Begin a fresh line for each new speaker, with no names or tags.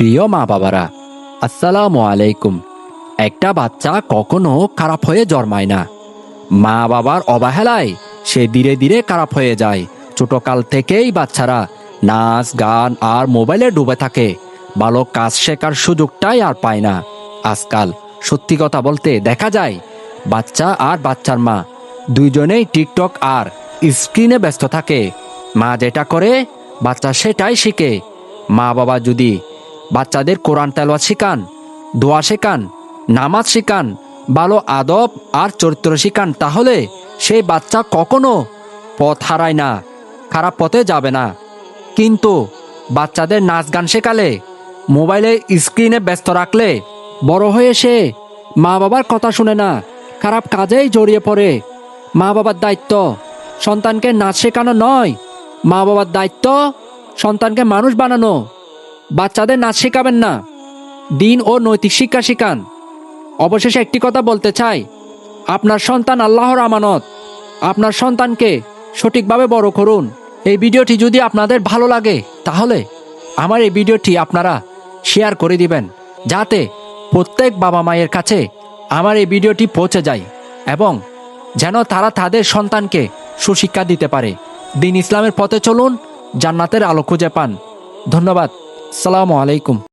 প্রিয় মা বাবারা, আসসালামু আলাইকুম। একটা বাচ্চা কখনো খারাপ হয়ে জন্মায় না। মা বাবার অবহেলায় সে ধীরে ধীরে খারাপ হয়ে যায়। ছোটকাল থেকেই বাচ্চারা নাচ গান আর মোবাইলে ডুবে থাকে। ভালো কাজ শেখার সুযোগটাই আর পায় না। আজকাল সত্যি কথা বলতে দেখা যায় বাচ্চা আর বাচ্চার মা দুইজনেই টিকটক আর স্ক্রিনে ব্যস্ত থাকে। মা যেটা করে বাচ্চা সেটাই শিখে। মা বাবা যদি বাচ্চাদের কোরআন তেলাওয়াত শেখান, দোয়া শেখান, নামাজ শেখান, ভালো আদব আর চরিত্র শেখান, তাহলে সেই বাচ্চা কখনো পথ হারায় না, খারাপ পথে যাবে না। কিন্তু বাচ্চাদের নাচ গান শেখালে, মোবাইলে স্ক্রিনে ব্যস্ত রাখলে বড় হয়ে সে মা বাবার কথা শুনে না, খারাপ কাজেই জড়িয়ে পড়ে। মা বাবার দায়িত্ব সন্তানকে নাচ শেখানো নয়, মা বাবার দায়িত্ব সন্তানকে মানুষ বানানো। বাচ্চাদের নাচ শেখাবেন না, দিন ও নৈতিক শিক্ষা শেখান। অবশেষে একটি কথা বলতে চাই, আপনার সন্তান আল্লাহর আমানত। আপনার সন্তানকে সঠিকভাবে বড় করুন। এই ভিডিওটি যদি আপনাদের ভালো লাগে তাহলে আমার এই ভিডিওটি আপনারা শেয়ার করে দিবেন, যাতে প্রত্যেক বাবা মায়ের কাছে আমার এই ভিডিওটি পৌঁছে যায় এবং যেন তারা তাদের সন্তানকে সুশিক্ষা দিতে পারে। দিন ইসলামের পথে চলুন, জান্নাতের আলো খুঁজে পান। ধন্যবাদ। আসসালামু আলাইকুম।